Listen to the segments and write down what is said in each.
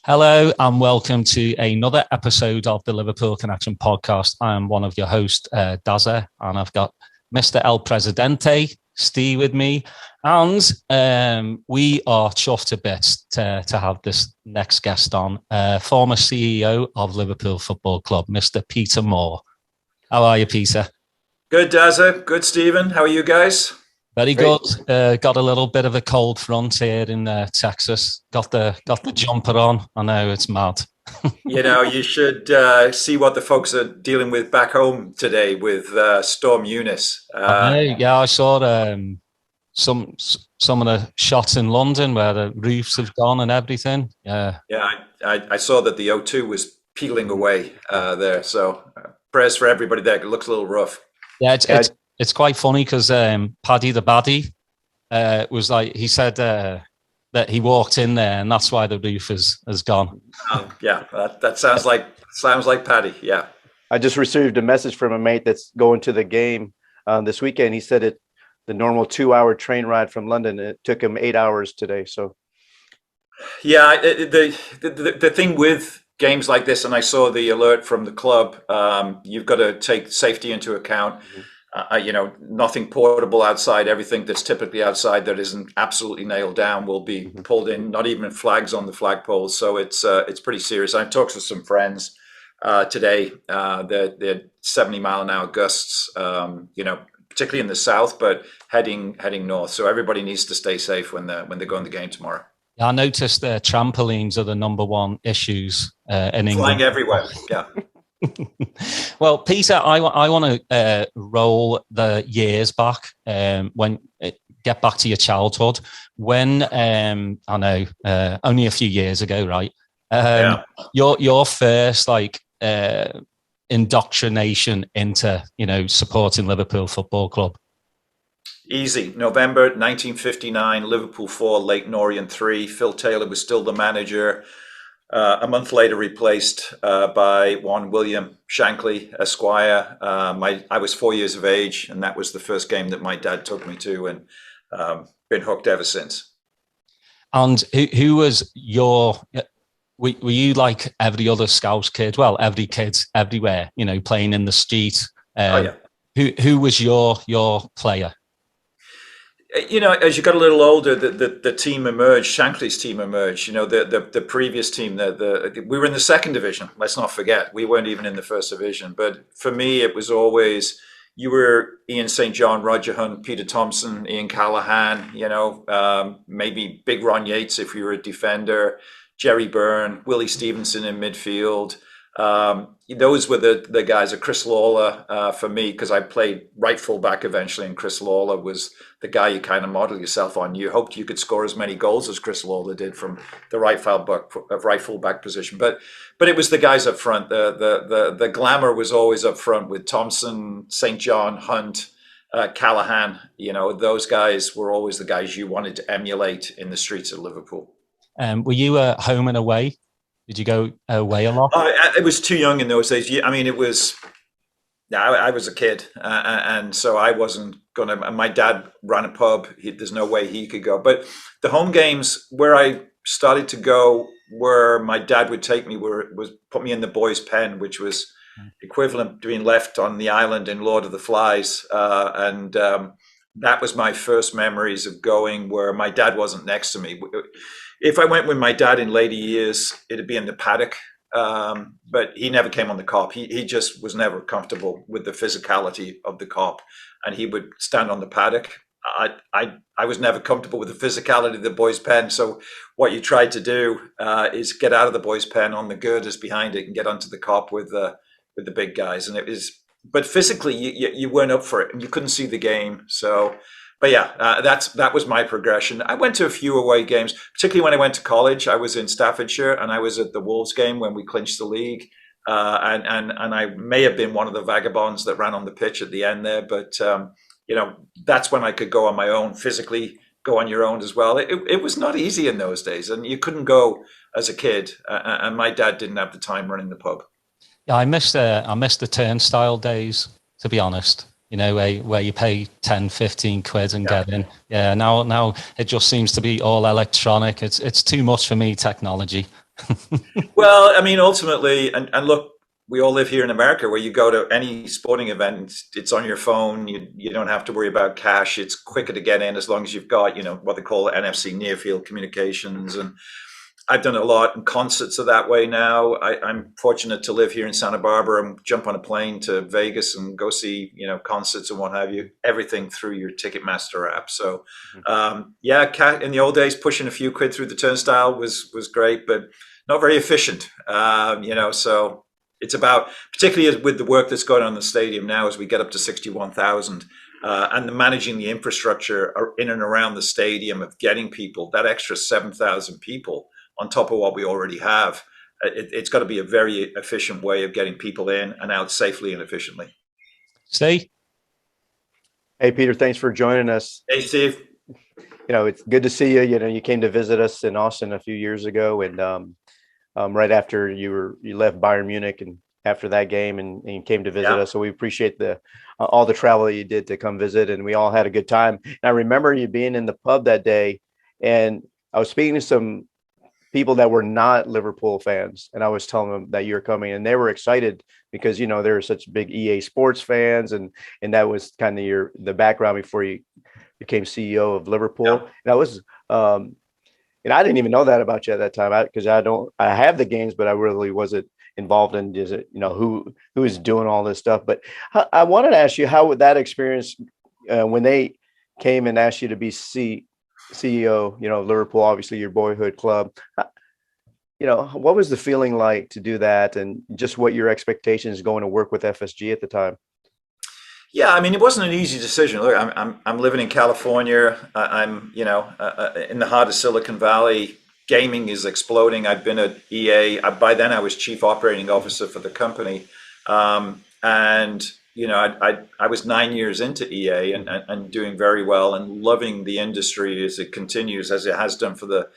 Hello and welcome to another episode of the Liverpool Connection podcast. I am one of your hosts, Daz, and I've got Mr. El Presidente, Steve, with me. And we are chuffed to bits to have this next guest on, former CEO of Liverpool Football Club, Mr. Peter Moore. How are you, Peter? Good, Daz. Good, Stephen. How are you guys? Very good. Got a little bit of a cold front here in Texas. Got the jumper on. I know it's mad. You should see what the folks are dealing with back home today with Storm Eunice. I saw some of the shots in London where the roofs have gone and everything. Yeah, I saw that the O2 was peeling away there. So prayers for everybody there. It looks a little rough. Yeah, it's quite funny because Paddy the Baddie was like, he said that he walked in there and that's why the roof has gone. That sounds like Paddy. Yeah. I just received a message from a mate that's going to the game this weekend. He said the normal 2-hour train ride from London, it took him 8 hours today. So, yeah, the thing with games like this, and I saw the alert from the club, you've got to take safety into account. Mm-hmm. Nothing portable outside. Everything that's typically outside that isn't absolutely nailed down will be pulled in. Not even flags on the flagpoles. So it's pretty serious. I've talked to some friends today. They're 70-mile-an-hour gusts. Particularly in the south, but heading north. So everybody needs to stay safe when they go in the game tomorrow. Yeah, I noticed trampolines are the number one issues in England. Flying everywhere. Yeah. Well, Peter, I want to roll the years back get back to your childhood when I know only a few years ago, right? Your first indoctrination into supporting Liverpool Football Club. Easy. November 1959, Liverpool 4, Leyton Orient 3. Phil Taylor was still the manager. A month later, replaced by one William Shankly, Esquire. I was 4 years of age, and that was the first game that my dad took me to, and been hooked ever since. And who was your? Were you like every other Scouse kid? Well, every kid everywhere, playing in the street. Who was your player? As you got a little older, the team emerged. Shankly's team emerged. The previous team, we were in the second division. Let's not forget, we weren't even in the first division. But for me, it was always you were Ian St. John, Roger Hunt, Peter Thompson, Ian Callahan. Maybe Big Ron Yates if you were a defender, Jerry Byrne, Willie Stevenson in midfield. Those were the guys. Chris Lawler for me, because I played right fullback eventually, and Chris Lawler was the guy you kind of model yourself on. You hoped you could score as many goals as Chris Lawler did from the right fullback position. But it was the guys up front. The glamour was always up front with Thompson, St. John, Hunt, Callahan. Those guys were always the guys you wanted to emulate in the streets of Liverpool. Were you home and away? Did you go away a lot? I was too young in those days. I mean, it was. I was a kid, and so I wasn't gonna. My dad ran a pub. There's no way he could go. But the home games where I started to go, where my dad would take me, was put me in the boys' pen, which was equivalent to being left on the island in Lord of the Flies, and that was my first memories of going where my dad wasn't next to me. If I went with my dad in later years, it'd be in the paddock. But he never came on the cop. He just was never comfortable with the physicality of the cop, and he would stand on the paddock. I was never comfortable with the physicality of the boys' pen. So what you tried to do is get out of the boys' pen on the girders behind it and get onto the cop with the big guys. And it was, but physically you weren't up for it, and you couldn't see the game. So. But yeah, that was my progression. I went to a few away games, particularly when I went to college. I was in Staffordshire, and I was at the Wolves game when we clinched the league. And I may have been one of the vagabonds that ran on the pitch at the end there. But that's when I could go on my own, physically go on your own as well. It was not easy in those days, and you couldn't go as a kid. And my dad didn't have the time running the pub. Yeah, I miss the turnstile days, to be honest. Where you pay 10, 15 quid and get in. Yeah, now it just seems to be all electronic. It's too much for me, technology. Well, I mean, ultimately, and look, we all live here in America where you go to any sporting event, it's on your phone. You don't have to worry about cash. It's quicker to get in as long as you've got, what they call NFC, near field communications. And I've done a lot in concerts are that way now. I'm fortunate to live here in Santa Barbara and jump on a plane to Vegas and go see, concerts and what have you, everything through your Ticketmaster app. So, yeah, in the old days, pushing a few quid through the turnstile was great, but not very efficient. So it's about, particularly with the work that's going on in the stadium now, as we get up to 61,000. And managing the infrastructure in and around the stadium of getting people, that extra 7,000 people on top of what we already have. It's got to be a very efficient way of getting people in and out safely and efficiently. Steve? Hey, Peter, thanks for joining us. Hey, Steve. It's good to see you. You came to visit us in Austin a few years ago, and right after you left Bayern Munich, and after that game, and you came to visit us. So we appreciate all the travel that you did to come visit, and we all had a good time. And I remember you being in the pub that day, and I was speaking to some people that were not Liverpool fans, and I was telling them that you're coming, and they were excited because they were such big EA Sports fans, and that was kind of the background before you became CEO of Liverpool. And I was and I didn't even know that about you at that time, because I have the games, but I really wasn't involved in who is doing all this stuff. But I wanted to ask you, how would that experience when they came and asked you to be CEO, Liverpool, obviously your boyhood club, what was the feeling like to do that, and just what your expectations going to work with FSG at the time? Yeah, I mean, it wasn't an easy decision. Look, I'm living in California. I'm in the heart of Silicon Valley. Gaming is exploding. I've been at EA. By then, I was chief operating officer for the company, and I was 9 years into EA and doing very well and loving the industry as it continues, as it has done for the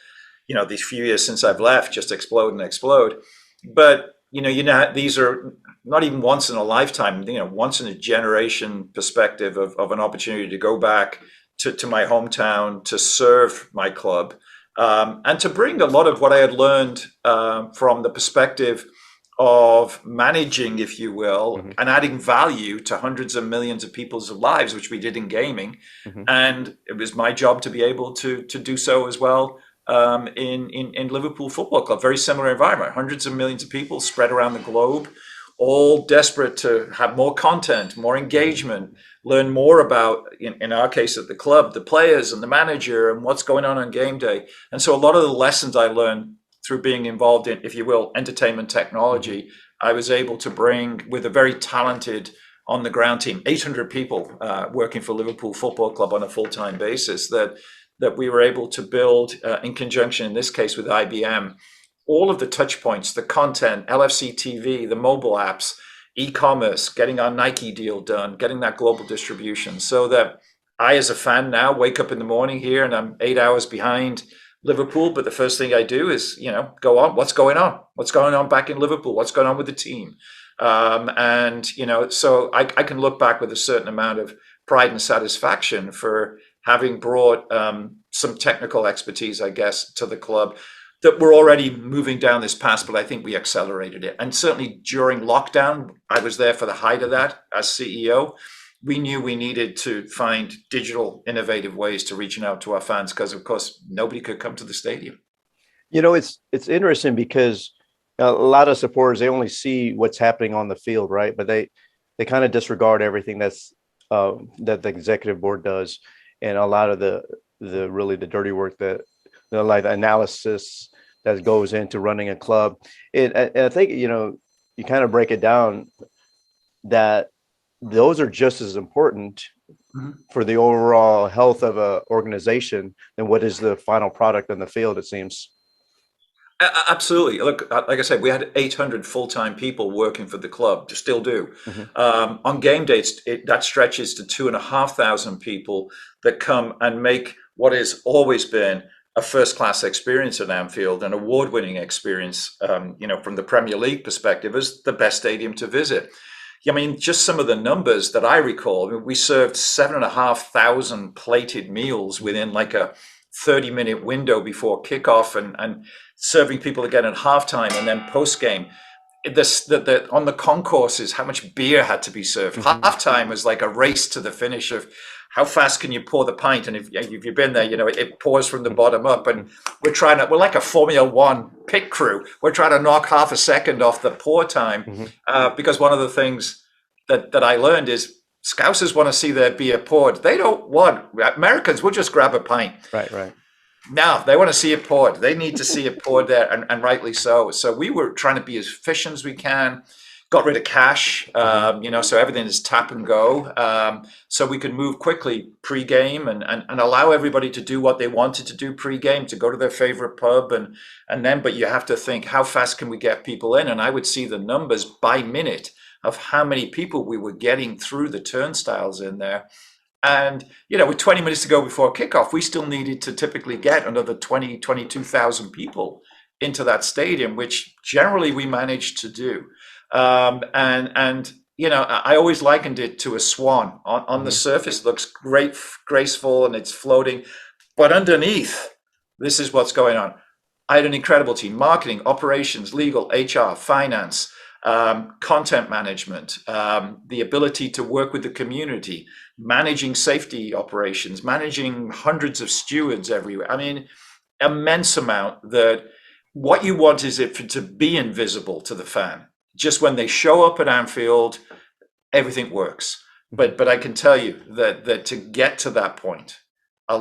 these few years since I've left, just explode and explode. But these are not even once in a lifetime, once in a generation perspective of an opportunity to go back to my hometown, to serve my club, and to bring a lot of what I had learned from the perspective of managing, if you will, and adding value to hundreds of millions of people's lives, which we did in gaming. And it was my job to be able to do so as well in Liverpool Football Club. Very similar environment, hundreds of millions of people spread around the globe, all desperate to have more content, more engagement, learn more about, in our case at the club, the players and the manager and what's going on game day. And so a lot of the lessons I learned through being involved in, if you will, entertainment technology, I was able to bring with a very talented on the ground team, 800 people working for Liverpool Football Club on a full-time basis, that we were able to build in conjunction, in this case with IBM, all of the touch points, the content, LFC TV, the mobile apps, e-commerce, getting our Nike deal done, getting that global distribution, so that I, as a fan now, wake up in the morning here and I'm 8 hours behind Liverpool, but the first thing I do is, go on, what's going on? What's going on back in Liverpool? What's going on with the team? So I can look back with a certain amount of pride and satisfaction for having brought some technical expertise, I guess, to the club, that we're already moving down this path, but I think we accelerated it. And certainly during lockdown, I was there for the height of that as CEO. We knew we needed to find digital, innovative ways to reaching out to our fans, because, of course, nobody could come to the stadium. It's interesting because a lot of supporters, they only see what's happening on the field, right? But they kind of disregard everything that the executive board does, and a lot of the dirty work, that like the analysis that goes into running a club. And I think you kind of break it down that those are just as important for the overall health of an organization than what is the final product on the field, it seems. Absolutely. Look, like I said, we had 800 full-time people working for the club, still do. On game days, that stretches to 2,500 people that come and make what has always been a first-class experience at Anfield, an award-winning experience, from the Premier League perspective, as the best stadium to visit. I mean, just some of the numbers that I recall, we served 7,500 plated meals within like a 30-minute window before kickoff and serving people again at halftime and then post-game. On the concourses, how much beer had to be served. Halftime was like a race to the finish of how fast can you pour the pint. And if you've been there, it pours from the bottom up. And we're like a Formula One pit crew. We're trying to knock half a second off the pour time because one of the things that I learned is Scousers want to see their beer poured. They don't want, Americans will just grab a pint. Right. No, they want to see it poured. They need to see it poured there, and rightly so. So we were trying to be as efficient as we can, got rid of cash, so everything is tap and go. So we could move quickly pre-game and allow everybody to do what they wanted to do pre-game, to go to their favorite pub. But you have to think, how fast can we get people in? And I would see the numbers by minute of how many people we were getting through the turnstiles in there. And, with 20 minutes to go before kickoff, we still needed to typically get another 22,000 people into that stadium, which generally we managed to do. I always likened it to a swan. On the surface, it looks great, graceful, and it's floating. But underneath, this is what's going on. I had an incredible team: marketing, operations, legal, HR, finance, content management, the ability to work with the community, managing safety operations, managing hundreds of stewards everywhere. I mean, immense amount. That what you want is it to be invisible to the fan. Just when they show up at Anfield, everything works. But I can tell you that to get to that point, a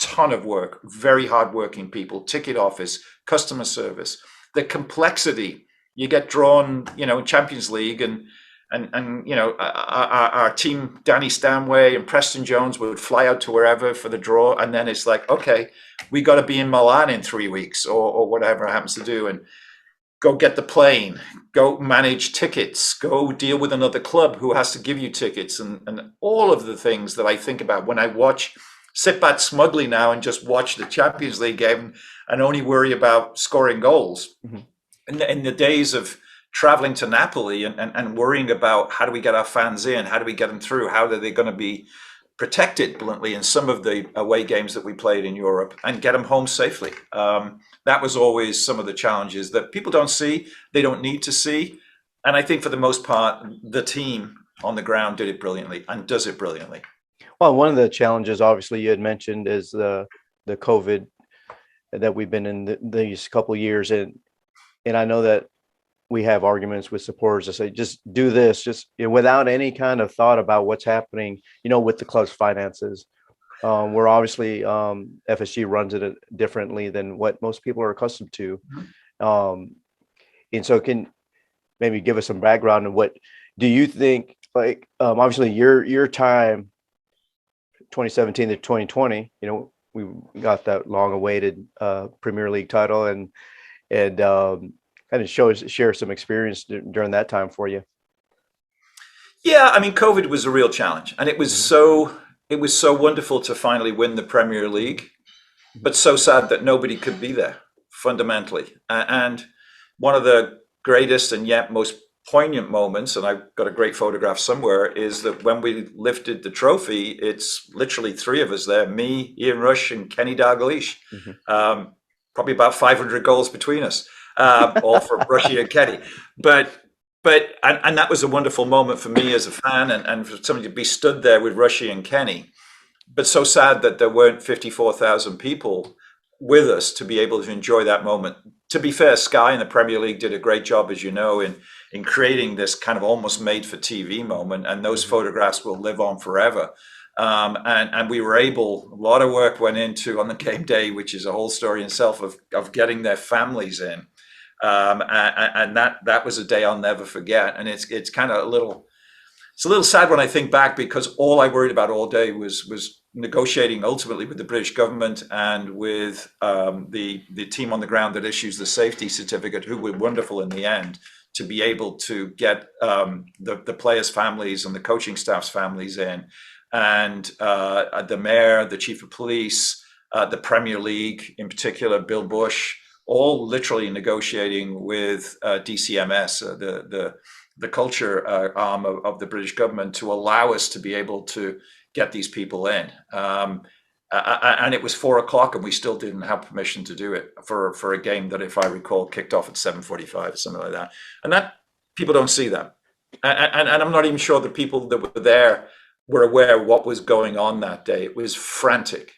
ton of work, very hardworking people, ticket office, customer service, the complexity. You get drawn, in Champions League, and our team, Danny Stanway and Preston Jones, would fly out to wherever for the draw, and then it's like, okay, we got to be in Milan in 3 weeks or whatever it happens to do, and go get the plane, go manage tickets, go deal with another club who has to give you tickets, and all of the things that I think about when I sit back smugly now and just watch the Champions League game and only worry about scoring goals. In the days of traveling to Napoli and worrying about how do we get our fans in, how do we get them through, how are they going to be protected, bluntly, in some of the away games that we played in Europe, and get them home safely. That was always some of the challenges that people don't see, they don't need to see. And I think for the most part, the team on the ground did it brilliantly and does it brilliantly. Well, one of the challenges, obviously, you had mentioned is the COVID that we've been in these couple of years. And I know that we have arguments with supporters that say, just do this, just without any kind of thought about what's happening, with the club's finances. We're obviously, FSG runs it differently than what most people are accustomed to. And so can maybe give us some background on what do you think, like, obviously your time, 2017 to 2020, we got that long awaited Premier League title and kind of share some experience during that time for you. Yeah, I mean, COVID was a real challenge, and it was so wonderful to finally win the Premier League, but so sad that nobody could be there fundamentally. And one of the greatest and yet most poignant moments, and I've got a great photograph somewhere, is that when we lifted the trophy, it's literally three of us there: me, Ian Rush, and Kenny Dalglish. Probably about 500 goals between us, all for Rushy and Kenny. But that was a wonderful moment for me as a fan, and for somebody to be stood there with Rushy and Kenny. But so sad that there weren't 54,000 people with us to be able to enjoy that moment. To be fair, Sky and the Premier League did a great job, as you know, in creating this kind of almost made for TV moment, and those photographs will live on forever. And we were able, a lot of work went into on the game day, which is a whole story in itself, of getting their families in. And that was a day I'll never forget. And it's kind of a little sad when I think back, because all I worried about all day was negotiating ultimately with the British government and with the team on the ground that issues the safety certificate, who were wonderful in the end, to be able to get the players' families and the coaching staff's families in. And the mayor, the chief of police, the Premier League in particular, Bill Bush, all literally negotiating with DCMS, the culture arm of the British government, to allow us to be able to get these people in. And it was 4:00, and we still didn't have permission to do it for a game that, if I recall, kicked off at 7:45 or something like that. And that, people don't see that, and I'm not even sure the people that were there were aware of what was going on that day. It was frantic.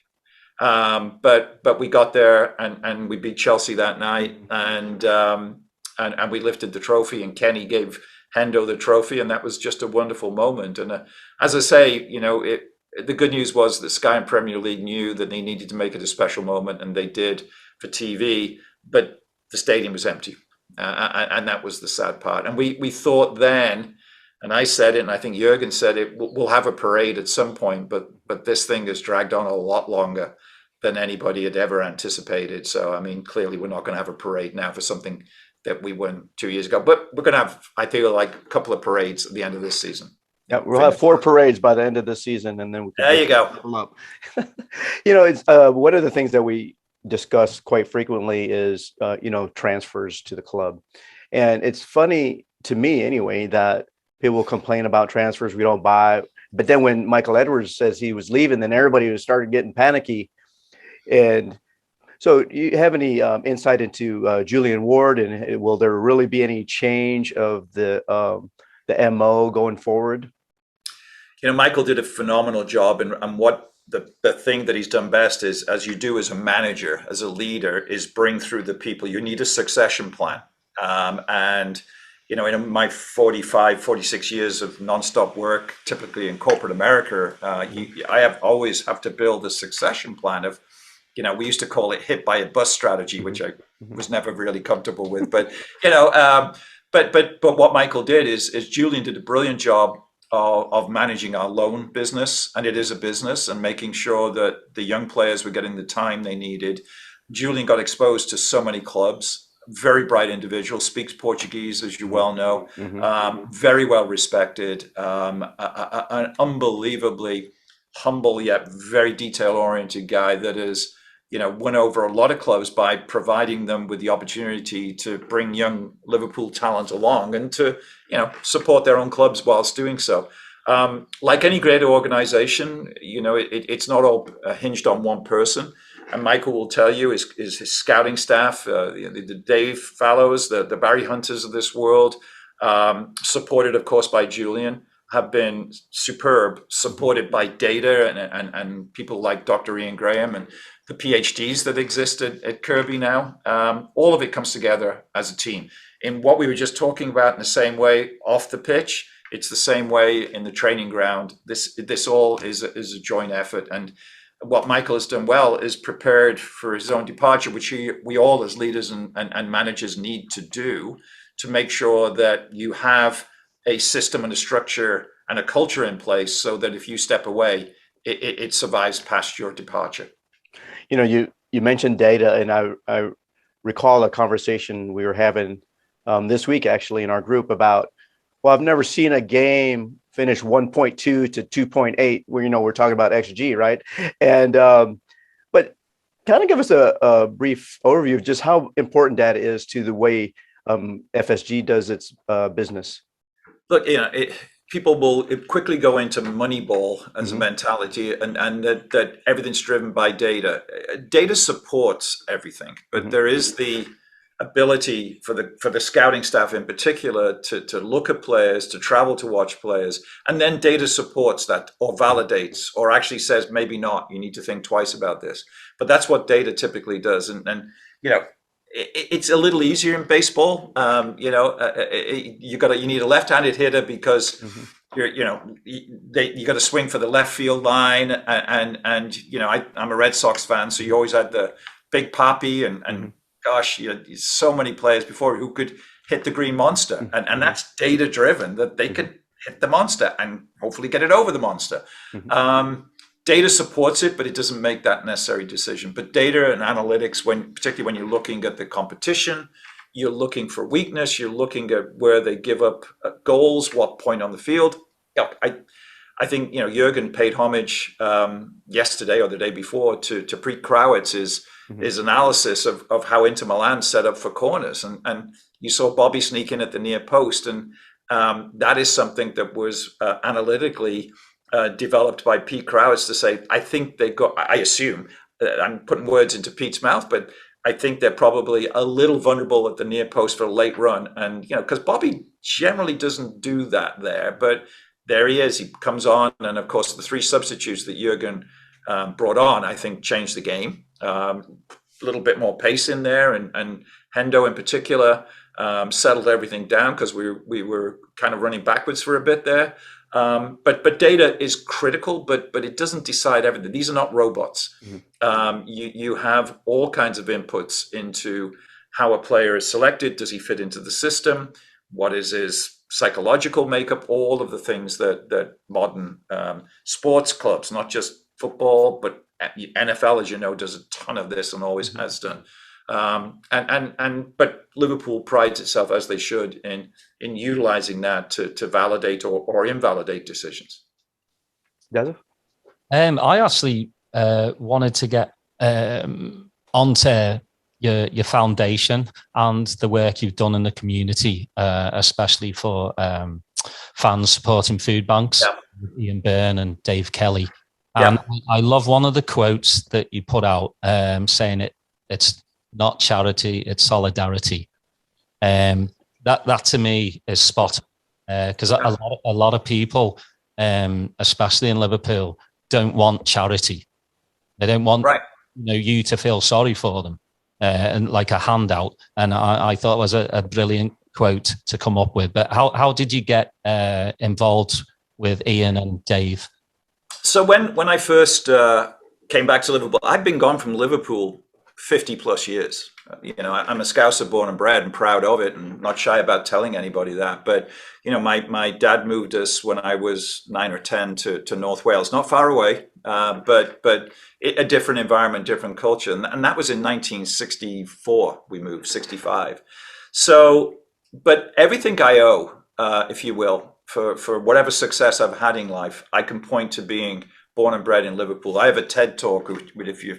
But we got there, and we beat Chelsea that night, and we lifted the trophy, and Kenny gave Hendo the trophy, and that was just a wonderful moment. And as I say, the good news was that Sky and Premier League knew that they needed to make it a special moment, and they did for TV, but the stadium was empty. And that was the sad part. And we thought then, and I said it, and I think Jurgen said it, we'll have a parade at some point, but this thing has dragged on a lot longer than anybody had ever anticipated. So, I mean, clearly we're not going to have a parade now for something that we won 2 years ago, but we're going to have, I feel like, a couple of parades at the end of this season. Yeah, we'll have 4 parades by the end of the season, and then we can there you go. It's one of the things that we discuss quite frequently is transfers to the club, and it's funny to me anyway that people complain about transfers, we don't buy, but then when Michael Edwards says he was leaving, then everybody started getting panicky. And so, do you have any insight into Julian Ward, and will there really be any change of the MO going forward? Michael did a phenomenal job, and what the thing that he's done best is, as you do as a manager, as a leader, is bring through the people. You need a succession plan. And, in my 46 years of nonstop work, typically in corporate America, I always have to build a succession plan of, we used to call it hit by a bus strategy, which I was never really comfortable with. But, but what Michael did is Julian did a brilliant job of managing our loan business, and it is a business, and making sure that the young players were getting the time they needed. Julian got exposed to so many clubs. Very bright individual, speaks Portuguese, as you well know, very well respected, an unbelievably humble yet very detail-oriented guy that has, won over a lot of clubs by providing them with the opportunity to bring young Liverpool talent along and to, support their own clubs whilst doing so. Like any great organization, it's not all hinged on one person. And Michael will tell you his scouting staff, the Dave Fallows, the Barry Hunters of this world, supported, of course, by Julian, have been superb, supported by data and people like Dr. Ian Graham and the PhDs that exist at Kirby now. All of it comes together as a team. In what we were just talking about, in the same way off the pitch, it's the same way in the training ground. This all is a joint effort. And what Michael has done well is prepared for his own departure, which we all as leaders and managers need to do, to make sure that you have a system and a structure and a culture in place so that if you step away, it survives past your departure. You mentioned data, and I recall a conversation we were having this week, actually, in our group about, well, I've never seen a game finish 1.2 to 2.8 where, we're talking about XG, right? And, but kind of give us a brief overview of just how important that is to the way FSG does its business. Look, people will quickly go into Moneyball as a mentality, and that everything's driven by data. Data supports everything, but there is the ability for the scouting staff in particular to look at players, to travel to watch players, and then data supports that, or validates, or actually says maybe not, you need to think twice about this. But that's what data typically does. And it's a little easier in baseball. You need a left-handed hitter because you got to swing for the left field line, and I'm a Red Sox fan, so you always had the Big Papi and gosh, so many players before who could hit the green monster, and that's data driven, that they could hit the monster and hopefully get it over the monster. Data supports it, but it doesn't make that necessary decision. But data and analytics, particularly when you're looking at the competition, you're looking for weakness, you're looking at where they give up goals, what point on the field. Yeah, I think Jurgen paid homage yesterday or the day before to Preet Krawitz's his analysis of how Inter Milan set up for corners, and you saw Bobby sneak in at the near post, and that is something that was analytically developed by Pete Krause to say, I think they got, I assume, I'm putting words into Pete's mouth, but I think they're probably a little vulnerable at the near post for a late run. And, because Bobby generally doesn't do that there, but there he is. He comes on. And of course, the 3 substitutes that Jurgen brought on, I think, changed the game. A little bit more pace in there. And Hendo in particular settled everything down because we were kind of running backwards for a bit there. But data is critical, but it doesn't decide everything. These are not robots. Mm-hmm. You have all kinds of inputs into how a player is selected. Does he fit into the system? What is his psychological makeup? All of the things that modern sports clubs, not just football, but NFL, as you know, does a ton of this and always mm-hmm. has done. But Liverpool prides itself, as they should, in utilizing that to validate or invalidate decisions. Daz? I actually wanted to get onto your foundation and the work you've done in the community, especially for Fans Supporting Foodbanks, Ian Byrne and Dave Kelly. And I love one of the quotes that you put out saying it's not charity, it's solidarity. That to me is spot on, because a lot of people, especially in Liverpool, don't want charity. They don't want you to feel sorry for them and like a handout. And I thought it was a brilliant quote to come up with. But how did you get involved with Ian and Dave? So when I first came back to Liverpool, I'd been gone from Liverpool 50 plus years. I'm a Scouser born and bred and proud of it and not shy about telling anybody that. But, my dad moved us when I was 9 or 10 to North Wales, not far away, but a different environment, different culture. And that was in 1964, we moved, 65. So, but everything I owe, if you will, for whatever success I've had in life, I can point to being born and bred in Liverpool. I have a TED talk, which if you're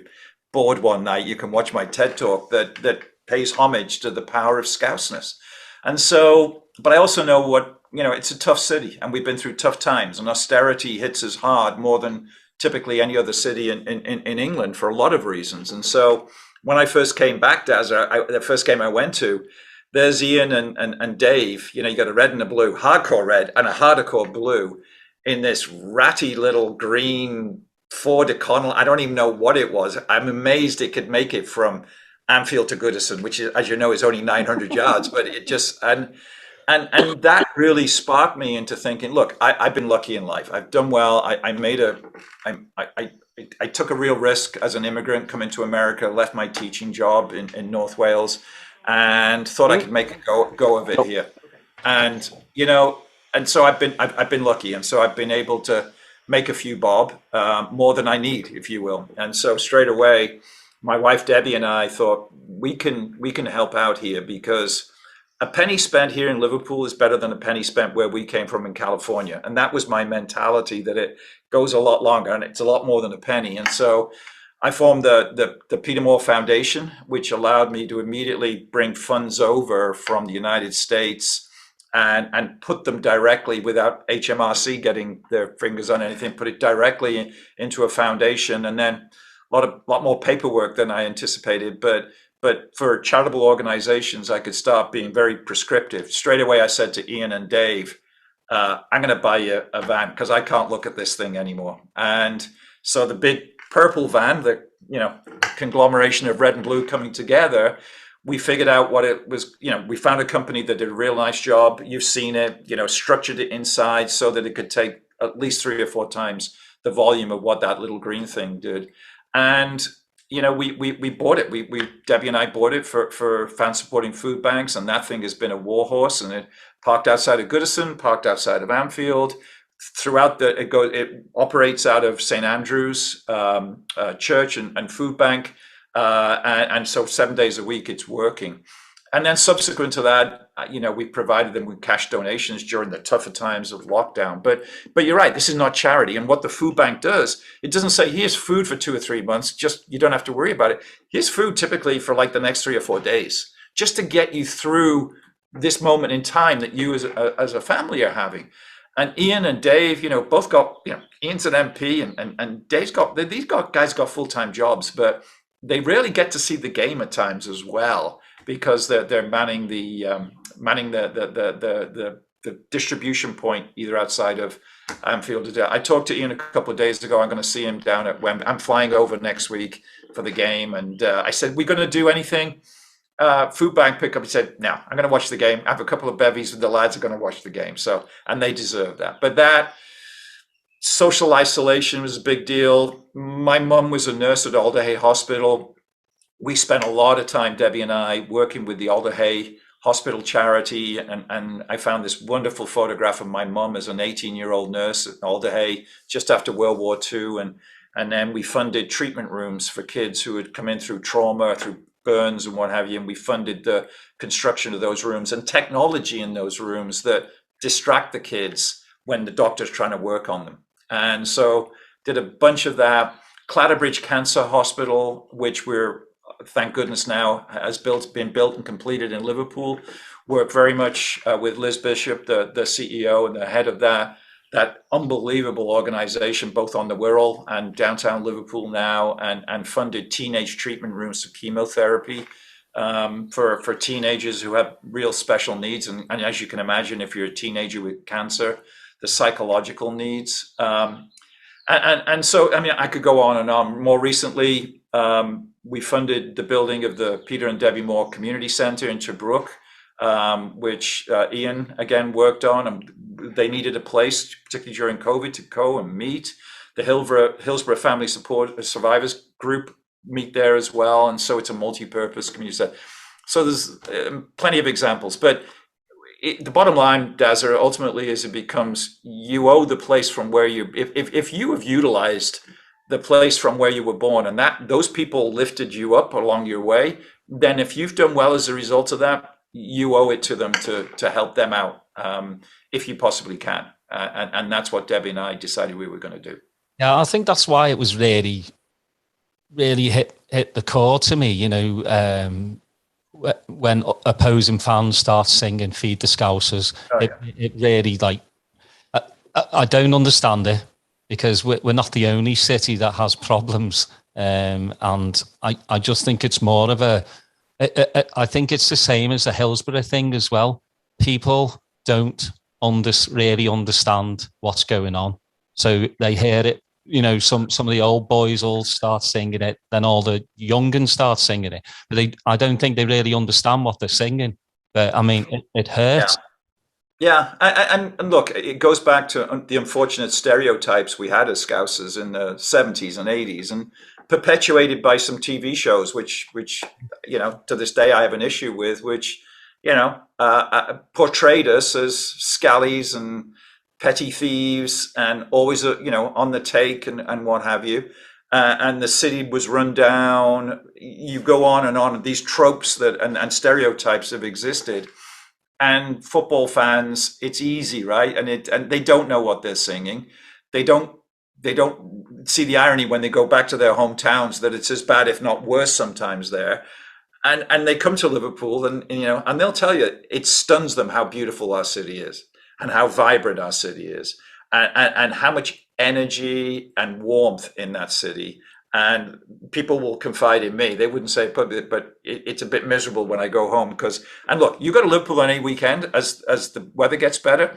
bored one night, you can watch my TED talk that pays homage to the power of Scousness. And so, but I also know it's a tough city and we've been through tough times and austerity hits us hard more than typically any other city in England for a lot of reasons. And so when I first came back, Daz, the first game I went to, there's Ian and Dave, you got a red and a blue, hardcore red and a hardcore blue in this ratty little green Ford Econoline. I don't even know what it was. I'm amazed it could make it from Anfield to Goodison, which is, as you know, is only 900 yards. But it just and that really sparked me into thinking, look, I've been lucky in life. I've done well. I took a real risk as an immigrant coming to America, left my teaching job in North Wales, and thought I could make a go of it here. And so I've been lucky, and so I've been able to make a few bob, more than I need, if you will. And so straight away, my wife Debbie and I thought we can help out here, because a penny spent here in Liverpool is better than a penny spent where we came from in California. And that was my mentality, that it goes a lot longer and it's a lot more than a penny. And so I formed the Peter Moore Foundation, which allowed me to immediately bring funds over from the United States and put them directly, without HMRC getting their fingers on anything, put it directly into a foundation. And then a lot more paperwork than I anticipated. But for charitable organizations, I could start being very prescriptive. Straight away, I said to Ian and Dave, I'm going to buy you a van because I can't look at this thing anymore. And so the big purple van, the conglomeration of red and blue coming together, we figured out what it was. We found a company that did a real nice job. You've seen it, structured it inside so that it could take at least 3 or 4 times the volume of what that little green thing did. And we bought it. Debbie and I bought it for Fans Supporting Foodbanks, and that thing has been a warhorse. And it parked outside of Goodison, parked outside of Anfield. Throughout it operates out of St Andrew's Church and Food Bank, and so 7 days a week it's working. And then subsequent to that, we provided them with cash donations during the tougher times of lockdown. But you're right, this is not charity. And what the food bank does, it doesn't say, here's food for 2 or 3 months, just you don't have to worry about it. Here's food typically for like the next 3 or 4 days, just to get you through this moment in time that you as a family are having. And Ian and Dave, both got, Ian's an MP and Dave's these guys got full-time jobs, but they rarely get to see the game at times as well, because they're manning the distribution point either outside of Anfield. I talked to Ian a couple of days ago. I'm going to see him down at Wembley. I'm flying over next week for the game, and I said, "We're going to do anything food bank pickup?" He said, "No, I'm going to watch the game. I have a couple of bevies, and the lads are going to watch the game." So, and they deserve that. But that social isolation was a big deal. My mum was a nurse at Alderhay Hospital. We spent a lot of time, Debbie and I, working with the Alderhay Hospital charity, and I found this wonderful photograph of my mum as an 18-year-old nurse at Alderhay just after World War II, and then we funded treatment rooms for kids who had come in through trauma, through burns and what have you, and we funded the construction of those rooms and technology in those rooms that distract the kids when the doctor's trying to work on them. And so did a bunch of that. Clatterbridge Cancer Hospital, which we're, thank goodness now, has been built and completed in Liverpool. Worked very much with Liz Bishop, the CEO and the head of that unbelievable organization, both on the Wirral and downtown Liverpool now, and funded teenage treatment rooms for chemotherapy for teenagers who have real special needs. And as you can imagine, if you're a teenager with cancer, the psychological needs. And so, I mean, I could go on and on. More recently, we funded the building of the Peter and Debbie Moore Community Centre in Tobruk, which Ian again worked on. And they needed a place, particularly during COVID, to go and meet. The Hillsborough Family Support Survivors Group meet there as well, and so it's a multi-purpose community center. So there's plenty of examples, but the bottom line, Daz, ultimately is it becomes you owe the place from where you, if you have utilized the place from where you were born, and that those people lifted you up along your way, then if you've done well as a result of that, you owe it to them to help them out if you possibly can. And that's what Debbie and I decided we were going to do. Yeah, I think that's why it was really hit the core to me, when opposing fans start singing "Feed the Scousers." It really, like, I don't understand it, because we're not the only city that has problems, and I just think it's more of I think it's the same as the Hillsborough thing as well. People don't really understand what's going on, so they hear it. Some of the old boys all start singing it, then all the young uns start singing it. But I don't think they really understand what they're singing. But I mean, it hurts. Yeah, and look, it goes back to the unfortunate stereotypes we had as Scousers in the 70s and 80s, and perpetuated by some TV shows, which to this day I have an issue with, which portrayed us as scallies and petty thieves and always, on the take and what have you. And the city was run down. You go on and on. These tropes and stereotypes have existed. And football fans, it's easy, right? And they don't know what they're singing. They don't see the irony when they go back to their hometowns that it's as bad, if not worse, sometimes there. And they come to Liverpool and they'll tell you it stuns them how beautiful our city is, and how vibrant our city is, and how much energy and warmth in that city. And people will confide in me. They wouldn't say it publicly, but it's a bit miserable when I go home and look, you go to Liverpool on any weekend as the weather gets better.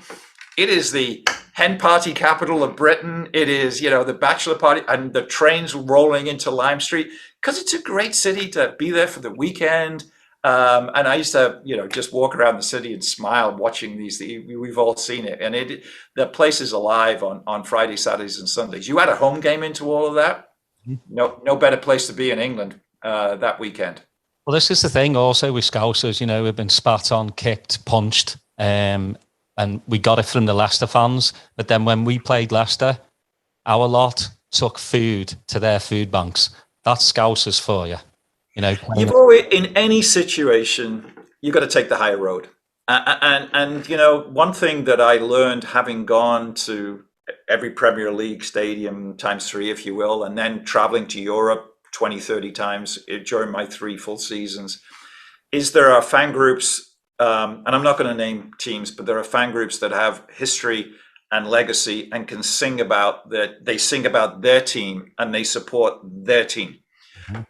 It is the hen party capital of Britain. It is, the bachelor party, and the trains rolling into Lime Street, because it's a great city to be there for the weekend. And I used to, just walk around the city and smile watching these. We've all seen it, and the place is alive on Friday, Saturdays, and Sundays. You add a home game into all of that. No better place to be in England that weekend. Well, this is the thing also with Scousers. We've been spat on, kicked, punched, and we got it from the Leicester fans. But then when we played Leicester, our lot took food to their food banks. That's Scousers for you. You've always, in any situation, you've got to take the higher road. And one thing that I learned, having gone to every Premier League stadium times 3, if you will, and then traveling to Europe 20, 30 times during my 3 full seasons, is there are fan groups, and I'm not going to name teams, but there are fan groups that have history and legacy, and can sing about that. They sing about their team and they support their team.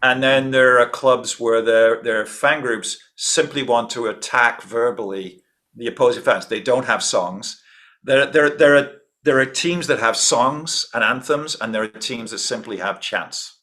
And then there are clubs where their fan groups simply want to attack verbally the opposing fans. They don't have songs. There are teams that have songs and anthems, and there are teams that simply have chants.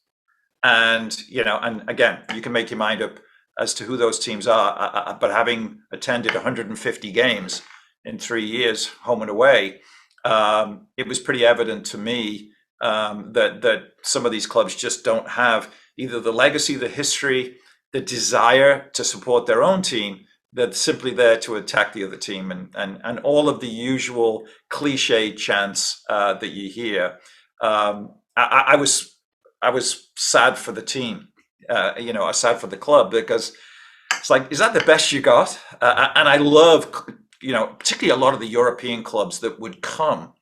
And and again, you can make your mind up as to who those teams are. But having attended 150 games in 3 years, home and away, it was pretty evident to me that some of these clubs just don't have either the legacy, the history, the desire to support their own team. They're simply there to attack the other team, and all of the usual cliche chants that you hear. I was sad for the team, sad for the club, because it's like, is that the best you got? And I love, particularly a lot of the European clubs that would come.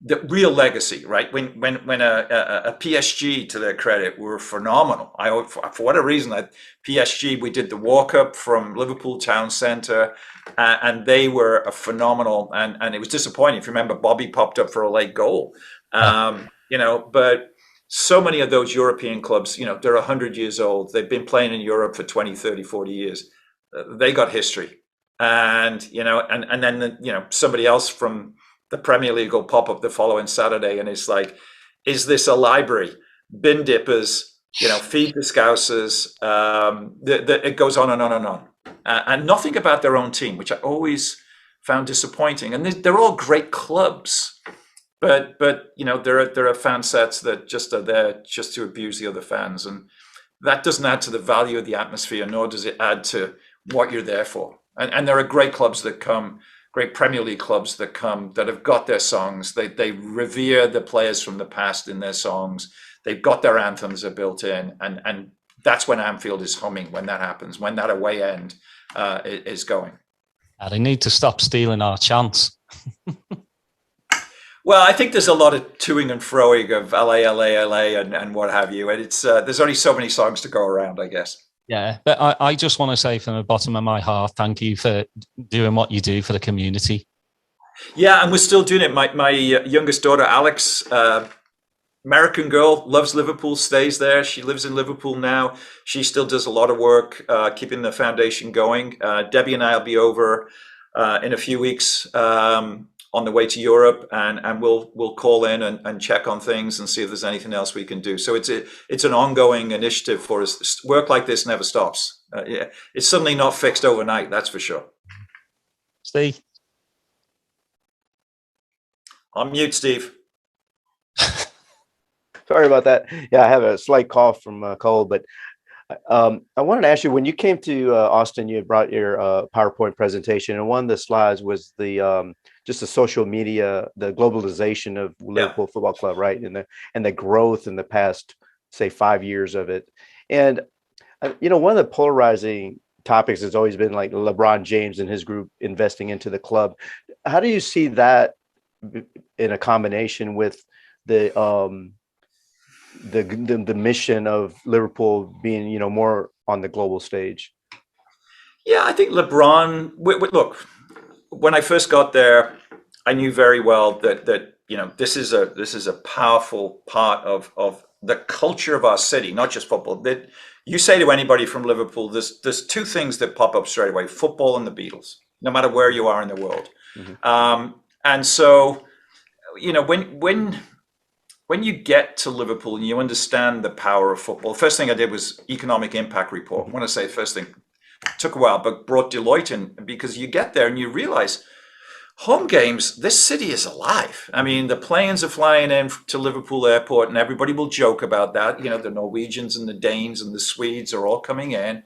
The real legacy, right? When a PSG, to their credit, were phenomenal. For whatever reason, PSG, we did the walk up from Liverpool town centre, and they were a phenomenal. And it was disappointing. If you remember, Bobby popped up for a late goal. But so many of those European clubs, they're 100 years old. They've been playing in Europe for 20, 30, 40 years. They got history, and then somebody else from the Premier League will pop up the following Saturday, and it's like, is this a library? Bin dippers, feed the Scousers. It goes on and on and on, and nothing about their own team, which I always found disappointing. And they're all great clubs, but there are fan sets that just are there just to abuse the other fans, and that doesn't add to the value of the atmosphere, nor does it add to what you're there for. And there are great clubs that come. Great Premier League clubs that come, that have got their songs. They revere the players from the past in their songs. They've got their anthems are built in, and that's when Anfield is humming, when that happens, when that away end is going. They need to stop stealing our chants. Well, I think there's a lot of toing and froing of LA, LA, LA, and what have you. And it's there's only so many songs to go around, I guess. Yeah, but I just want to say from the bottom of my heart, thank you for doing what you do for the community. Yeah, and we're still doing it. My youngest daughter, Alex, American girl, loves Liverpool, stays there. She lives in Liverpool now. She still does a lot of work keeping the foundation going. Debbie and I will be over in a few weeks on the way to Europe, and we'll call in and check on things and see if there's anything else we can do. So it's an ongoing initiative for us. Work like this never stops. It's certainly not fixed overnight, that's for sure. Steve? On mute, Steve. Sorry about that. Yeah, I have a slight cough from a cold, but I wanted to ask you, when you came to Austin, you had brought your PowerPoint presentation, and one of the slides was the just the social media, the globalization of Liverpool Football Club, right? And the growth in the past, say, 5 years of it. And one of the polarizing topics has always been like LeBron James and his group investing into the club. How do you see that in a combination with the mission of Liverpool being, more on the global stage? Yeah, I think LeBron. Look, when I first got there, I knew very well that this is a powerful part of the culture of our city, not just football. That you say to anybody from Liverpool, there's two things that pop up straight away: football and the Beatles. No matter where you are in the world, and so when you get to Liverpool and you understand the power of football, the first thing I did was economic impact report. I want to say first thing, took a while, but brought Deloitte in, because you get there and you realize home games, this city is alive. I mean, the planes are flying in to Liverpool Airport, and everybody will joke about that. The Norwegians and the Danes and the Swedes are all coming in.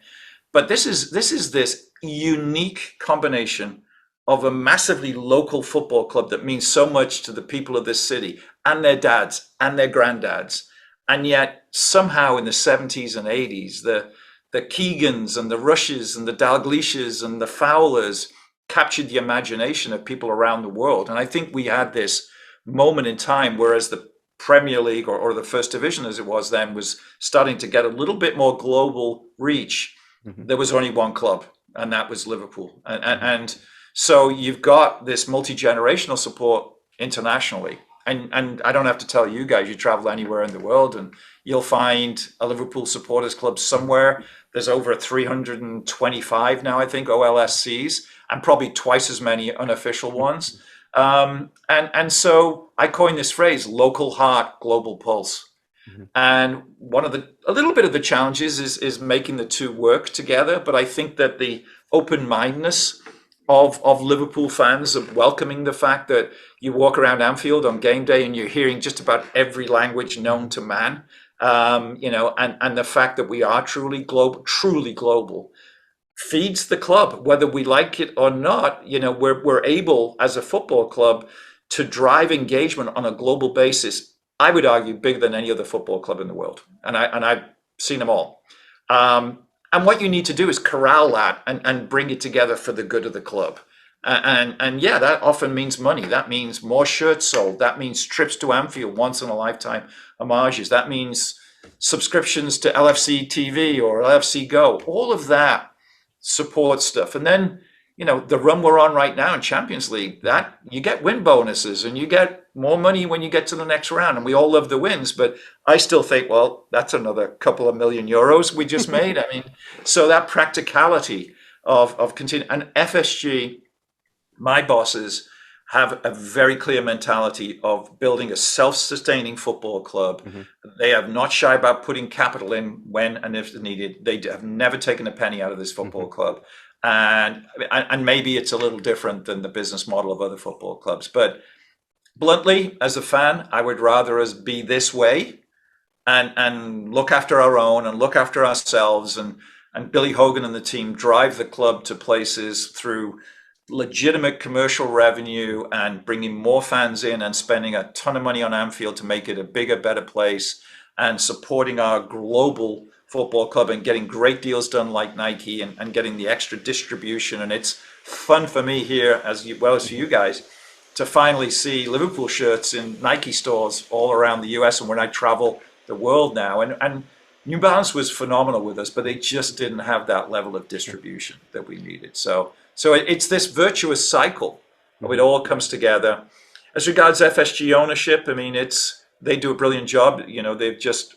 But this is this unique combination of a massively local football club that means so much to the people of this city and their dads and their granddads. And yet somehow in the 70s and 80s, the Keegans and the Rushes and the Dalglishes and the Fowlers captured the imagination of people around the world. And I think we had this moment in time, whereas the Premier League or the First Division, as it was then, was starting to get a little bit more global reach. There was only one club, and that was Liverpool. And so you've got this multi-generational support internationally. And I don't have to tell you guys, you travel anywhere in the world and you'll find a Liverpool supporters club somewhere. There's over 325 now, I think, OLSCs, and probably twice as many unofficial ones. And so I coined this phrase, local heart, global pulse. And a little bit of the challenges is making the two work together. But I think that the open-mindedness of Liverpool fans of welcoming the fact that you walk around Anfield on game day and you're hearing just about every language known to man, and the fact that we are truly global, feeds the club, whether we like it or not. We're able as a football club to drive engagement on a global basis. I would argue bigger than any other football club in the world, and I've seen them all. And what you need to do is corral that and bring it together for the good of the club. And yeah, that often means money. That means more shirts sold. That means trips to Anfield, once in a lifetime homages. That means subscriptions to LFC TV or LFC Go. All of that support stuff. And then, the run we're on right now in Champions League, that you get win bonuses and you get more money when you get to the next round. And we all love the wins, but I still think, well, that's another couple of million euros we just made. I mean, so that practicality of continue, and FSG, my bosses have a very clear mentality of building a self-sustaining football club. They have not shy about putting capital in when and if needed. They have never taken a penny out of this football club. And maybe it's a little different than the business model of other football clubs. But bluntly, as a fan, I would rather us be this way and look after our own and look after ourselves. And Billy Hogan and the team drive the club to places through legitimate commercial revenue and bringing more fans in and spending a ton of money on Anfield to make it a bigger, better place, and supporting our global football club and getting great deals done like Nike and getting the extra distribution. And it's fun for me here, as well as for you guys, to finally see Liverpool shirts in Nike stores all around the US and when I travel the world now. And New Balance was phenomenal with us, but they just didn't have that level of distribution that we needed. So it's this virtuous cycle of it all comes together. As regards FSG ownership, I mean, they do a brilliant job. They've just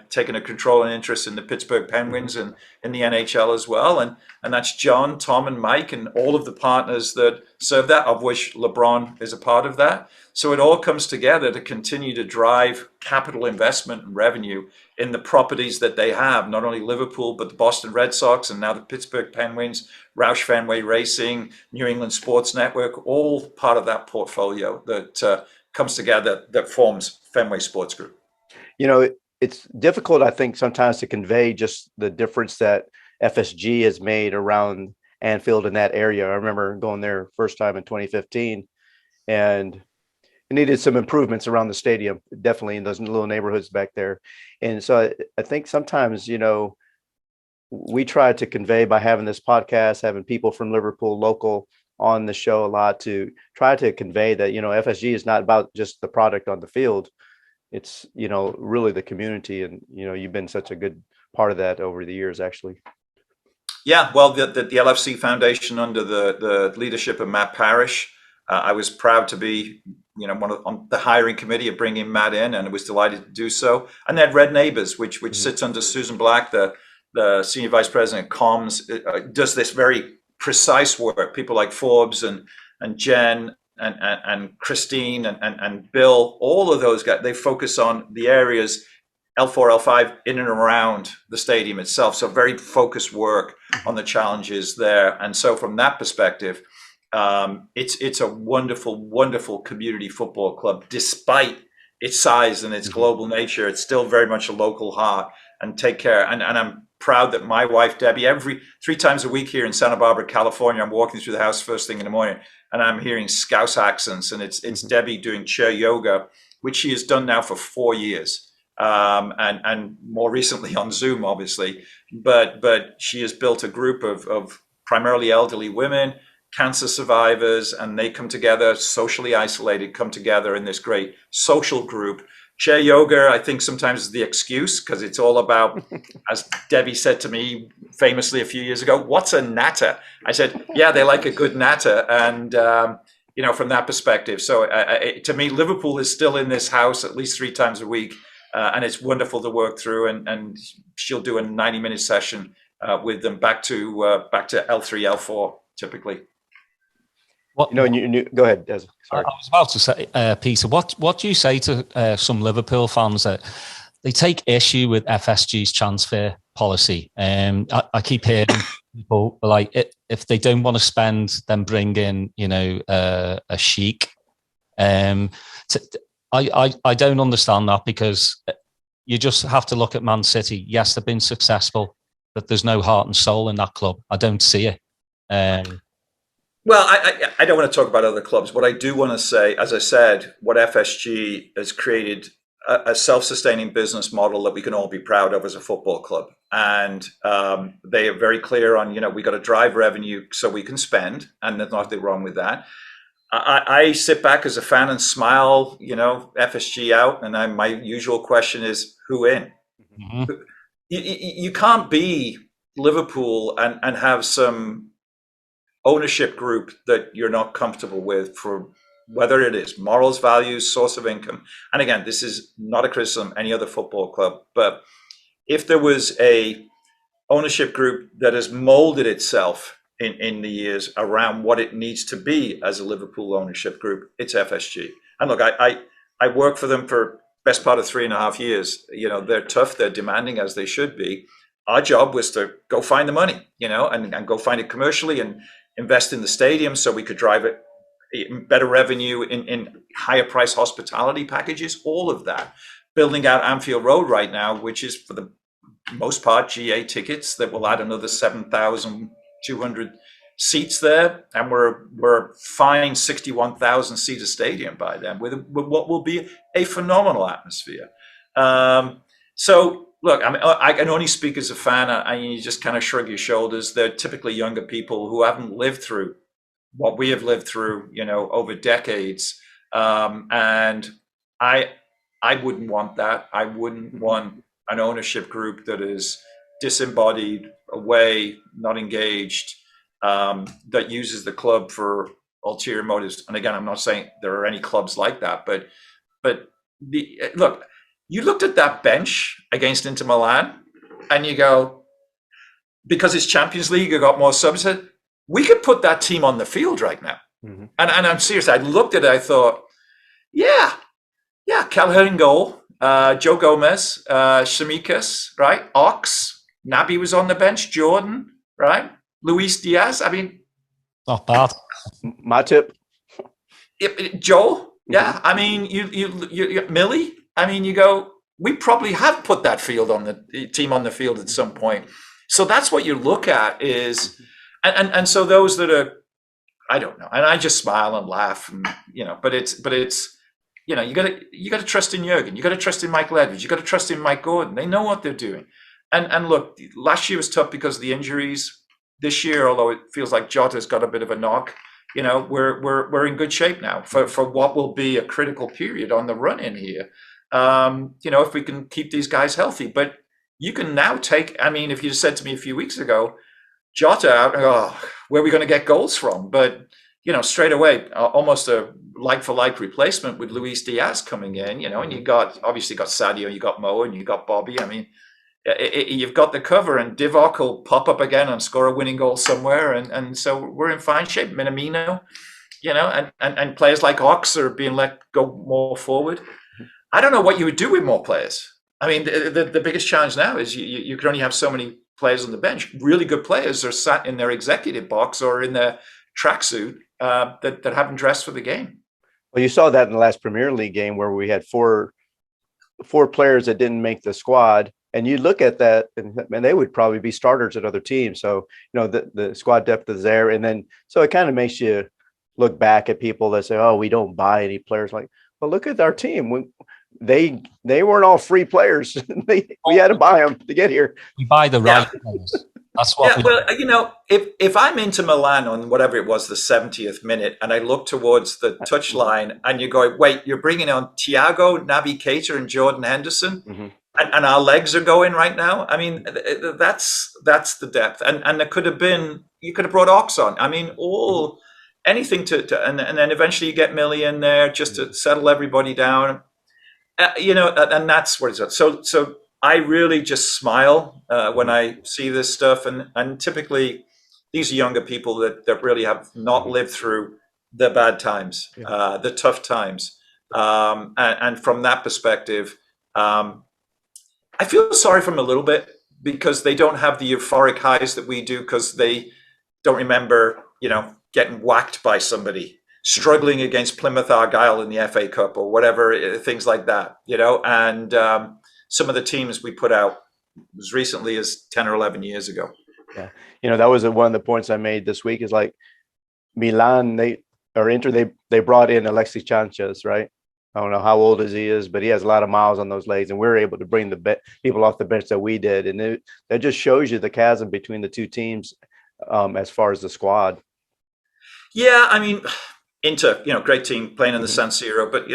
taken a controlling interest in the Pittsburgh Penguins and in the NHL as well. And that's John, Tom, and Mike, and all of the partners that serve that, of which LeBron is a part of that. So it all comes together to continue to drive capital investment and revenue in the properties that they have, not only Liverpool, but the Boston Red Sox and now the Pittsburgh Penguins, Roush Fenway Racing, New England Sports Network, all part of that portfolio that comes together that forms Fenway Sports Group. It's difficult, I think, sometimes to convey just the difference that FSG has made around Anfield in that area. I remember going there first time in 2015, and it needed some improvements around the stadium, definitely in those little neighborhoods back there. And so I think sometimes, we try to convey by having this podcast, having people from Liverpool local on the show a lot, to try to convey that, FSG is not about just the product on the field. It's, really the community. And, you've been such a good part of that over the years, actually. Yeah, well, the LFC Foundation under the leadership of Matt Parrish, I was proud to be, on the hiring committee of bringing Matt in, and I was delighted to do so. And then Red Neighbors, which sits under Susan Black, the Senior Vice President of Comms, does this very precise work. People like Forbes and Jen and Christine and Bill, all of those guys, they focus on the areas L4, L5 in and around the stadium itself. So very focused work on the challenges there. And so from that perspective, it's a wonderful, wonderful community football club. Despite its size and its global nature, it's still very much a local heart. And take care. And I'm proud that my wife, Debbie, every 3 times a week here in Santa Barbara, California, I'm walking through the house first thing in the morning and I'm hearing Scouse accents, and it's Debbie doing chair yoga, which she has done now for 4 years. And more recently on Zoom, obviously, but she has built a group of primarily elderly women, cancer survivors, and they come together, socially isolated, come together in this great social group. Chair yoga, I think sometimes is the excuse, because it's all about, as Debbie said to me famously a few years ago, what's a natter? I said, yeah, they like a good natter. And, from that perspective. So to me, Liverpool is still in this house at least 3 times a week. And it's wonderful to work through, and she'll do a 90-minute session with them back to L3, L4 typically. Go ahead, Des. Sorry. I was about to say, Peter, what do you say to some Liverpool fans that they take issue with FSG's transfer policy? I keep hearing people like, if they don't want to spend, then bring in, a sheik. I don't understand that, because you just have to look at Man City. Yes, they've been successful, but there's no heart and soul in that club. I don't see it. Well, I don't want to talk about other clubs. What I do want to say, as I said, what FSG has created a self-sustaining business model that we can all be proud of as a football club. And they are very clear on, we got to drive revenue so we can spend, and there's nothing wrong with that. I sit back as a fan and smile, FSG out. And my usual question is, who in? Mm-hmm. You can't be Liverpool and have some ownership group that you're not comfortable with, for whether it is morals, values, source of income. And again, this is not a criticism of any other football club, but if there was a ownership group that has molded itself in the years around what it needs to be as a Liverpool ownership group, it's FSG. And look, I worked for them for best part of 3.5 years. They're tough, they're demanding, as they should be. Our job was to go find the money, and go find it commercially and invest in the stadium so we could drive it better revenue in higher price hospitality packages, all of that. Building out Anfield Road right now, which is for the most part GA tickets that will add another 7,200 seats there, and we're fine 61,000 seat a stadium by then, with what will be a phenomenal atmosphere. So look, I can only speak as a fan. You just kind of shrug your shoulders. They're typically younger people who haven't lived through what we have lived through, over decades. And I wouldn't want that. I wouldn't want an ownership group that is disembodied, away, not engaged, that uses the club for ulterior motives. And again, I'm not saying there are any clubs like that, but look, you looked at that bench against Inter Milan and you go, because it's Champions League, you got more subs. We could put that team on the field right now. Mm-hmm. And I'm serious. I looked at it, I thought, yeah, Kelleher in goal, Joe Gomez, Shamikas, right? Ox, Naby was on the bench, Jordan, right? Luis Diaz. Not bad. Matip. Joel, yeah. You Millie. You go, we probably have put that team on the field at some point. So that's what you look at is, and so those that are, I don't know, and I just smile and laugh, and but it's you got to trust in Jurgen, you got to trust in Michael Edwards, you got to trust in Mike Gordon. They know what they're doing, and look, last year was tough because of the injuries. This year, although it feels like Jota's got a bit of a knock, we're in good shape now for what will be a critical period on the run in here. If we can keep these guys healthy, but you can now take, if you said to me a few weeks ago, Jota out, where are we going to get goals from? But, straight away, almost a like-for-like replacement with Luis Diaz coming in, and you obviously got Sadio, you got Mo, and you got Bobby. You've got the cover, and Divock will pop up again and score a winning goal somewhere. And so we're in fine shape. Minamino, and players like Ox are being let go more forward. I don't know what you would do with more players. The biggest challenge now is you can only have so many players on the bench. Really good players are sat in their executive box or in their tracksuit that haven't dressed for the game. Well, you saw that in the last Premier League game where we had four players that didn't make the squad. And you look at that, and they would probably be starters at other teams. So, the squad depth is there. And then, so it kind of makes you look back at people that say, oh, we don't buy any players. Like, well, look at our team. They weren't all free players. We had to buy them to get here. We buy the right players. That's what. Yeah, well, if I'm into Milan on whatever it was, the 70th minute, and I look towards the touchline, and you're going, wait, you're bringing on Thiago, Naby Keita, and Jordan Henderson, mm-hmm. and our legs are going right now. That's the depth, and there could have been, you could have brought Ox on. anything and then eventually you get Millie in there just to settle everybody down. And that's what it's about. So I really just smile when I see this stuff, and typically these are younger people that really have not lived through the bad times, the tough times, and from that perspective, I feel sorry for them a little bit because they don't have the euphoric highs that we do because they don't remember, getting whacked by somebody, struggling against Plymouth Argyle in the FA Cup or whatever, things like that, and some of the teams we put out as recently as 10 or 11 years ago. Yeah. That was one of the points I made this week is like Milan, they brought in Alexis Sanchez, right? I don't know how old he is, but he has a lot of miles on those legs, and we were able to bring the people off the bench that we did. And that just shows you the chasm between the two teams as far as the squad. Yeah, I mean, Inter, great team playing in the San Siro, but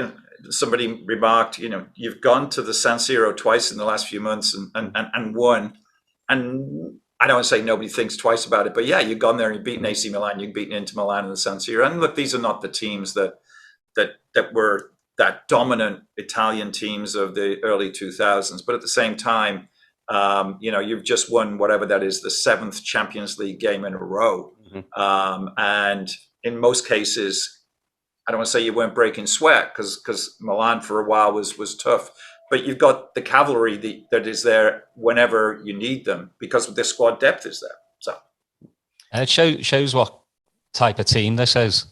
somebody remarked, you've gone to the San Siro twice in the last few months and won. And I don't want to say nobody thinks twice about it, but yeah, you've gone there and you've beaten AC Milan, you've beaten Inter Milan in the San Siro. And look, these are not the teams that were that dominant Italian teams of the early 2000s. But at the same time, you've just won whatever that is, the 7th Champions League game in a row. And in most cases, I don't want to say you weren't breaking sweat because Milan for a while was tough, but you've got the cavalry that is there whenever you need them because the squad depth is there. So, and it shows what type of team this is.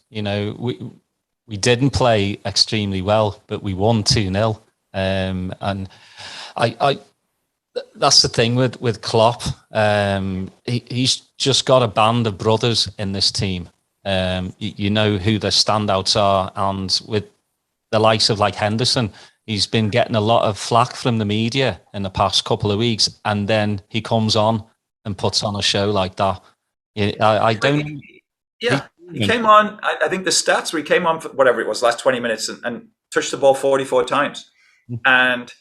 We didn't play extremely well, but we won 2-0. And I that's the thing with Klopp. He's just got a band of brothers in this team. You know who the standouts are, and with the likes of like Henderson, he's been getting a lot of flack from the media in the past couple of weeks, and then he comes on and puts on a show like that. I don't. Yeah, he came on. I think the stats where he came on for whatever it was, last 20 minutes, and touched the ball 44 times, and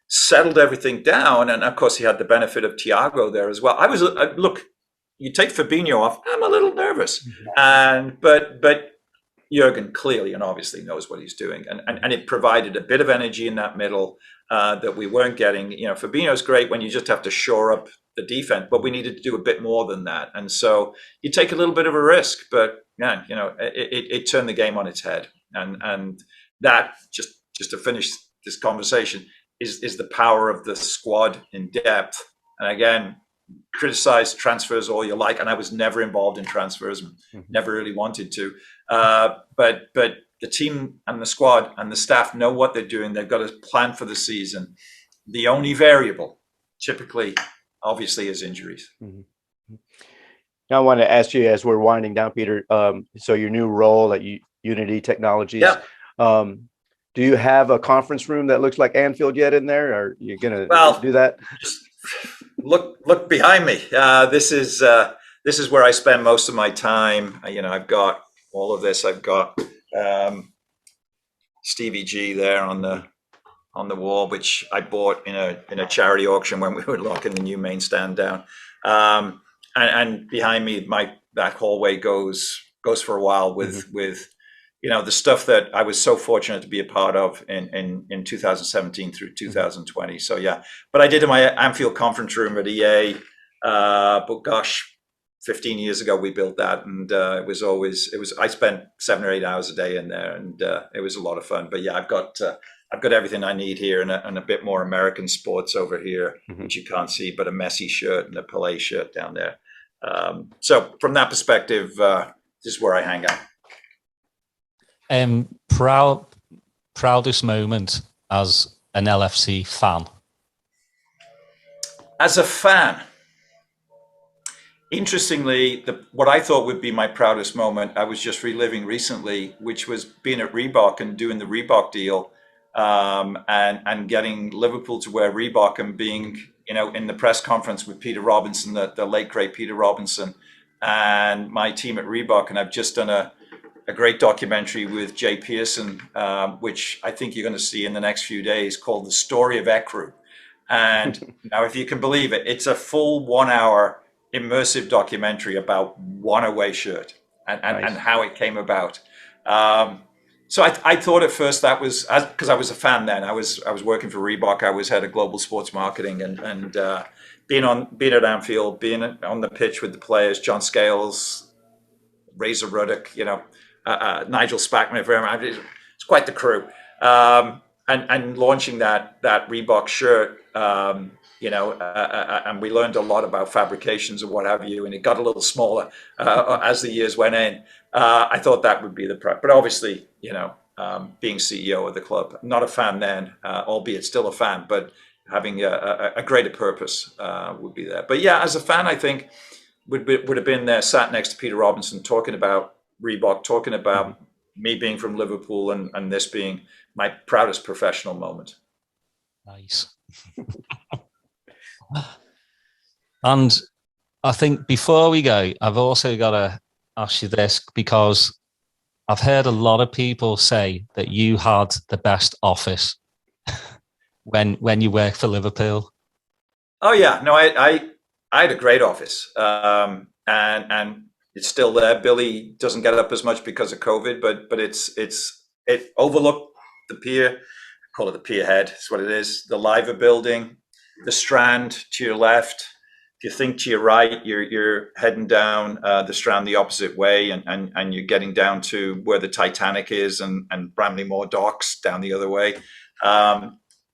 settled everything down. And of course, he had the benefit of Thiago there as well. Look. You take Fabinho off, I'm a little nervous, but Jurgen clearly and obviously knows what he's doing, and it provided a bit of energy in that middle that we weren't getting. Fabinho's great when you just have to shore up the defense, but we needed to do a bit more than that, and so you take a little bit of a risk, but yeah, it turned the game on its head, and that just to finish this conversation is the power of the squad in depth, and again. Criticize transfers all you like, and I was never involved in transfers, never really wanted to. But the team and the squad and the staff know what they're doing. They've got a plan for the season. The only variable, typically, obviously, is injuries. Now, I want to ask you as we're winding down, Peter. So your new role at Unity Technologies. Yeah. Do you have a conference room that looks like Anfield yet in there? Or are you going to do that? Look behind me. This is where I spend most of my time. I've got all of this. I've got Stevie G there on the wall, which I bought in a charity auction when we were locking the new main stand down. And behind me, that hallway goes for a while with the stuff that I was so fortunate to be a part of in 2017 through 2020. So yeah, but I did in my Anfield conference room at EA. But gosh, 15 years ago we built that, and I spent 7 or 8 hours a day in there, and it was a lot of fun. But yeah, I've got everything I need here, and a bit more American sports over here, which you can't see, but a Messi shirt and a Pelé shirt down there. So from that perspective, this is where I hang out. Proudest moment as an LFC fan? As a fan, interestingly, what I thought would be my proudest moment, I was just reliving recently, which was being at Reebok and doing the Reebok deal, and getting Liverpool to wear Reebok, and being in the press conference with Peter Robinson, the late great Peter Robinson, and my team at Reebok. And I've just done a great documentary with Jay Pearson, which I think you're going to see in the next few days, called The Story of Ecru. And now, if you can believe it, it's a full 1 hour immersive documentary about one away shirt. and how it came about. So I thought at first that was because I was a fan then. I was working for Reebok. I was head of global sports marketing, and being at Anfield, being on the pitch with the players, John Scales, Razor Ruddock, Nigel Spackman, it's quite the crew. And launching that Reebok shirt, and we learned a lot about fabrications and what have you, and it got a little smaller as the years went in. I thought that would be the prep, but obviously, being CEO of the club, not a fan then, albeit still a fan, but having a greater purpose would be there. But yeah, as a fan, I think would have been there, sat next to Peter Robinson, talking about Reebok, talking about me being from Liverpool, and this being my proudest professional moment. Nice. And I think before we go, I've also got to ask you this, because I've heard a lot of people say that you had the best office when you worked for Liverpool. Oh yeah, no, I had a great office, and it's still there. Billy doesn't get up as much because of COVID, but it overlooked the pier. I call it the pier head. It's what it is. The Liver building, the Strand to your left. If you think to your right, you're heading down the Strand the opposite way, and you're getting down to where the Titanic is, and Bramley-Moore Docks down the other way.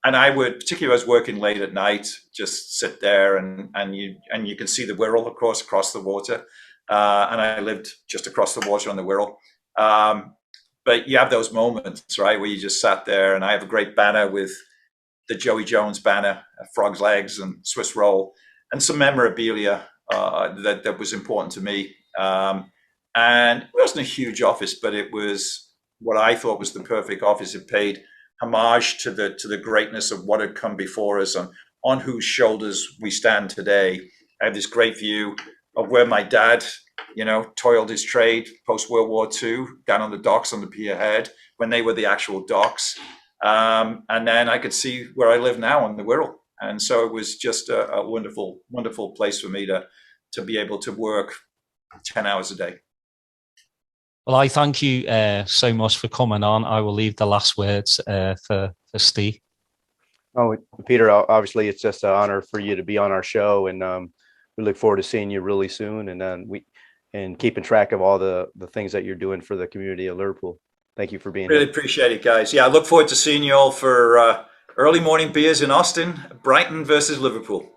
And I would, particularly as I was working late at night, just sit there and you can see the Wirral, of course, across the water. And I lived just across the water on the Wirral. But you have those moments, right, where you just sat there, and I have a great banner with the Joey Jones banner, frog's legs and Swiss roll, and some memorabilia that was important to me. And it wasn't a huge office, but it was what I thought was the perfect office. It paid homage to the greatness of what had come before us, and on whose shoulders we stand today. I have this great view of where my dad, toiled his trade post World War II, down on the docks on the pier head when they were the actual docks. And then I could see where I live now on the Wirral. And so it was just a wonderful, wonderful place for me to be able to work 10 hours a day. Well, I thank you so much for coming on. I will leave the last words for Steve. Oh, Peter, obviously it's just an honor for you to be on our show, and we look forward to seeing you really soon, and keeping track of all the things that you're doing for the community of Liverpool. Thank you for being really here. Appreciate it, guys. Yeah, I look forward to seeing you all for early morning beers in Austin, Brighton versus Liverpool.